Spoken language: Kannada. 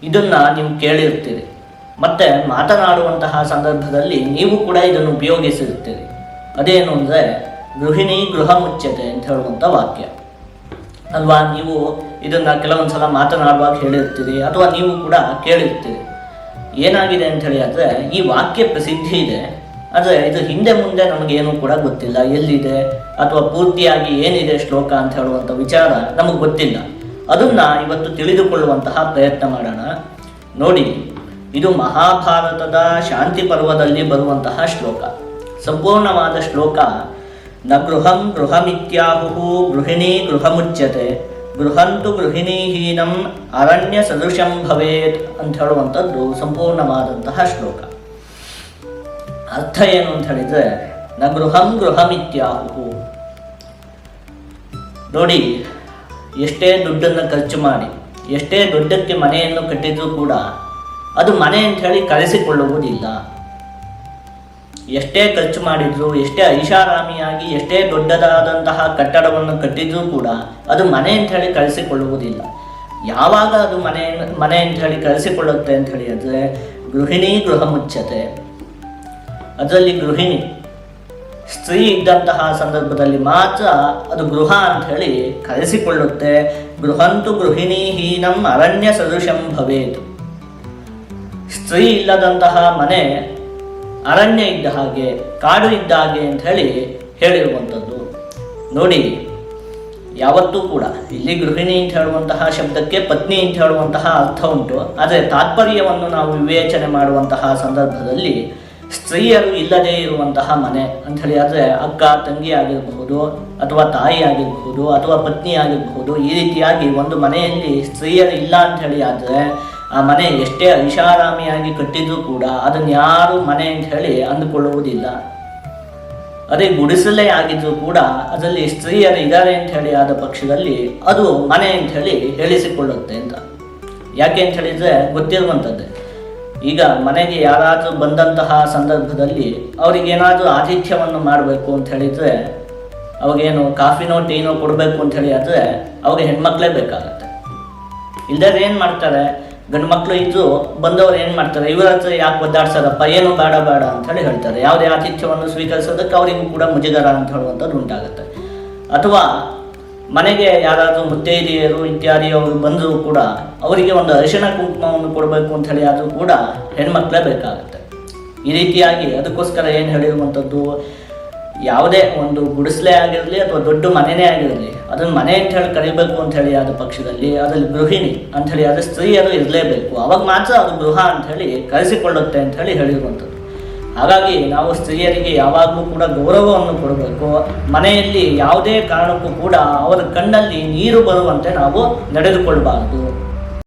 ಇದನ್ನ ನೀವು ಕೇಳಿರ್ತೀರಿ. ಮತ್ತೆ ಮಾತನಾಡುವಂತಹ ಸಂದರ್ಭದಲ್ಲಿ ನೀವು ಕೂಡ ಇದನ್ನು ಉಪಯೋಗಿಸಿರ್ತೀರಿ. ಅದೇನು ಅಂದರೆ ಗೃಹಿಣಿ ಗೃಹ ಮುಚ್ಚತೆ ಅಂತ ಹೇಳುವಂಥ ವಾಕ್ಯ ಅಲ್ವಾ. ನೀವು ಇದನ್ನು ಕೆಲವೊಂದು ಸಲ ಮಾತನಾಡುವಾಗ ಹೇಳಿರ್ತೀರಿ ಅಥವಾ ನೀವು ಕೂಡ ಕೇಳಿರ್ತೀರಿ. ಏನಾಗಿದೆ ಅಂತ ಹೇಳಿ ಆದರೆ ಈ ವಾಕ್ಯ ಪ್ರಸಿದ್ಧಿ ಇದೆ, ಆದರೆ ಇದು ಹಿಂದೆ ಮುಂದೆ ನಮಗೇನು ಕೂಡ ಗೊತ್ತಿಲ್ಲ, ಎಲ್ಲಿದೆ ಅಥವಾ ಪೂರ್ತಿಯಾಗಿ ಏನಿದೆ ಶ್ಲೋಕ ಅಂತ ಹೇಳುವಂಥ ವಿಚಾರ ನಮಗೆ ಗೊತ್ತಿಲ್ಲ. ಅದನ್ನು ಇವತ್ತು ತಿಳಿದುಕೊಳ್ಳುವಂತಹ ಪ್ರಯತ್ನ ಮಾಡೋಣ. ನೋಡಿ, ಇದು ಮಹಾಭಾರತದ ಶಾಂತಿ ಪರ್ವದಲ್ಲಿ ಬರುವಂತಹ ಶ್ಲೋಕ, ಸಂಪೂರ್ಣವಾದ ಶ್ಲೋಕ. ನ ಗೃಹಂ ಗೃಹಮಿತ್ಯಾಹು ಗೃಹಿಣಿ ಗೃಹಮುಚ್ಯತೆ ಗೃಹಂತು ಗೃಹಿಣೀಹೀನಂ ಅರಣ್ಯ ಸದೃಶಂ ಭವೇತ್ ಅಂತ ಹೇಳುವಂಥದ್ದು ಸಂಪೂರ್ಣವಾದಂತಹ ಶ್ಲೋಕ. ಅರ್ಥ ಏನು ಅಂತ ಹೇಳಿದರೆ, ನ ಗೃಹಂ ಗೃಹಮಿತ್ಯಾಹು. ನೋಡಿ, ಎಷ್ಟೇ ದುಡ್ಡನ್ನು ಖರ್ಚು ಮಾಡಿ ಎಷ್ಟೇ ದೊಡ್ಡಕ್ಕೆ ಮನೆಯನ್ನು ಕಟ್ಟಿದ್ರೂ ಕೂಡ ಅದು ಮನೆ ಅಂತ ಹೇಳಿ ಕರೆಸಿಕೊಳ್ಳುವುದಿಲ್ಲ. ಎಷ್ಟೇ ಖರ್ಚು ಮಾಡಿದ್ರು, ಎಷ್ಟೇ ಐಷಾರಾಮಿಯಾಗಿ ಎಷ್ಟೇ ದೊಡ್ಡದಾದಂತಹ ಕಟ್ಟಡವನ್ನು ಕಟ್ಟಿದ್ರೂ ಕೂಡ ಅದು ಮನೆ ಅಂತ ಹೇಳಿ ಕರೆಸಿಕೊಳ್ಳುವುದಿಲ್ಲ. ಯಾವಾಗ ಅದು ಮನೆ ಅಂತ ಹೇಳಿ ಕರೆಸಿಕೊಳ್ಳುತ್ತೆ ಅಂತ ಹೇಳಿ ಅಂದರೆ ಗೃಹಿಣಿ ಗೃಹ ಮುಚ್ಚತೆ. ಅದರಲ್ಲಿ ಗೃಹಿಣಿ ಸ್ತ್ರೀ ಇದ್ದಂತಹ ಸಂದರ್ಭದಲ್ಲಿ ಮಾತ್ರ ಅದು ಗೃಹ ಅಂತ ಹೇಳಿ ಕರೆಸಿಕೊಳ್ಳುತ್ತೆ. ಗೃಹಂತು ಗೃಹಿಣೀಹೀನಂ ಅರಣ್ಯ ಸದೃಶಂ ಭವೇತ್. ಸ್ತ್ರೀ ಇಲ್ಲದಂತಹ ಮನೆ ಅರಣ್ಯ ಇದ್ದ ಹಾಗೆ, ಕಾಡು ಇದ್ದ ಹಾಗೆ ಅಂತ ಹೇಳಿ ಹೇಳಿರುವಂಥದ್ದು. ನೋಡಿ, ಯಾವತ್ತೂ ಕೂಡ ಇಲ್ಲಿ ಗೃಹಿಣಿ ಅಂತ ಹೇಳುವಂತಹ ಶಬ್ದಕ್ಕೆ ಪತ್ನಿ ಅಂತ ಹೇಳುವಂತಹ ಅರ್ಥ ಉಂಟು. ಆದರೆ ತಾತ್ಪರ್ಯವನ್ನು ನಾವು ವಿವೇಚನೆ ಮಾಡುವಂತಹ ಸಂದರ್ಭದಲ್ಲಿ ಸ್ತ್ರೀಯರು ಇಲ್ಲದೇ ಇರುವಂತಹ ಮನೆ ಅಂಥೇಳಿ ಆದರೆ ಅಕ್ಕ ತಂಗಿ ಆಗಿರಬಹುದು ಅಥವಾ ತಾಯಿ ಆಗಿರಬಹುದು ಅಥವಾ ಪತ್ನಿ ಆಗಿರಬಹುದು. ಈ ರೀತಿಯಾಗಿ ಒಂದು ಮನೆಯಲ್ಲಿ ಸ್ತ್ರೀಯರು ಇಲ್ಲ ಅಂಥೇಳಿ ಆದರೆ ಆ ಮನೆ ಎಷ್ಟೇ ಐಷಾರಾಮಿಯಾಗಿ ಕಟ್ಟಿದ್ರೂ ಕೂಡ ಅದನ್ನು ಯಾರು ಮನೆ ಅಂತ ಹೇಳಿ ಅಂದುಕೊಳ್ಳುವುದಿಲ್ಲ. ಅದೇ ಗುಡಿಸಲೇ ಆಗಿದ್ರೂ ಕೂಡ ಅದರಲ್ಲಿ ಸ್ತ್ರೀಯರು ಇದ್ದಾರೆ ಅಂತ ಹೇಳಿ ಆದ ಪಕ್ಷದಲ್ಲಿ ಅದು ಮನೆ ಅಂತ ಹೇಳಿ ಹೇಳಿಸಿಕೊಳ್ಳುತ್ತೆ ಅಂತ. ಯಾಕೆ ಅಂತ ಹೇಳಿದರೆ ಗೊತ್ತಿರುವಂಥದ್ದೇ. ಈಗ ಮನೆಗೆ ಯಾರಾದರೂ ಬಂದಂತಹ ಸಂದರ್ಭದಲ್ಲಿ ಅವರಿಗೇನಾದರೂ ಆತಿಥ್ಯವನ್ನು ಮಾಡಬೇಕು ಅಂತ ಹೇಳಿದರೆ ಅವಾಗೇನು ಕಾಫಿನೋ ಟೀನೋ ಕೊಡಬೇಕು ಅಂತ ಹೇಳಿ ಆದರೆ ಅವಾಗ ಹೆಣ್ಮಕ್ಳೇ ಬೇಕಾಗತ್ತೆ. ಇಲ್ಲದ್ರೆ ಏನು ಮಾಡ್ತಾರೆ, ಗಂಡು ಮಕ್ಕಳು ಇದ್ದು ಬಂದವರು ಏನು ಮಾಡ್ತಾರೆ, ಇವರ ಹತ್ರ ಯಾಕೆ ಒದ್ದಾಡ್ಸೋದಪ್ಪ, ಏನು ಬೇಡ ಬೇಡ ಅಂತ ಹೇಳಿ ಹೇಳ್ತಾರೆ. ಯಾವುದೇ ಆತಿಥ್ಯವನ್ನು ಸ್ವೀಕರಿಸೋದಕ್ಕೆ ಅವರಿಗೂ ಕೂಡ ಮುಜುಗರ ಅಂತ ಹೇಳುವಂಥದ್ದು ಉಂಟಾಗುತ್ತೆ. ಅಥವಾ ಮನೆಗೆ ಯಾರಾದರೂ ಮುತ್ತೈದೆಯರು ಇತ್ಯಾದಿ ಅವರು ಬಂದರೂ ಕೂಡ ಅವರಿಗೆ ಒಂದು ಅರಿಶಿಣ ಕುಂಕುಮವನ್ನು ಕೊಡಬೇಕು ಅಂತ ಹೇಳಿ ಆದರೂ ಕೂಡ ಹೆಣ್ಮಕ್ಳೇ ಬೇಕಾಗುತ್ತೆ. ಈ ರೀತಿಯಾಗಿ ಅದಕ್ಕೋಸ್ಕರ ಏನು ಹೇಳಿರುವಂಥದ್ದು, ಯಾವುದೇ ಒಂದು ಗುಡಿಸಲೇ ಆಗಿರಲಿ ಅಥವಾ ದೊಡ್ಡ ಮನೆಯೇ ಆಗಿರಲಿ ಅದನ್ನು ಮನೆ ಅಂತ ಹೇಳಿ ಕರಿಬೇಕು ಅಂತ ಹೇಳಿ ಆದ ಪಕ್ಷದಲ್ಲಿ ಅದರಲ್ಲಿ ಗೃಹಿಣಿ ಅಂಥೇಳಿ ಆದರೆ ಸ್ತ್ರೀಯರು ಇರಲೇಬೇಕು. ಅವಾಗ ಮಾತ್ರ ಅದು ಗೃಹ ಅಂಥೇಳಿ ಕರೆಸಿಕೊಳ್ಳುತ್ತೆ ಅಂತ ಹೇಳಿ ಹೇಳಿರುವಂಥದ್ದು. ಹಾಗಾಗಿ ನಾವು ಸ್ತ್ರೀಯರಿಗೆ ಯಾವಾಗಲೂ ಕೂಡ ಗೌರವವನ್ನು ಕೊಡಬೇಕು. ಮನೆಯಲ್ಲಿ ಯಾವುದೇ ಕಾರಣಕ್ಕೂ ಕೂಡ ಅವರ ಕಣ್ಣಲ್ಲಿ ನೀರು ಬರುವಂತೆ ನಾವು ನಡೆದುಕೊಳ್ಳಬಾರದು.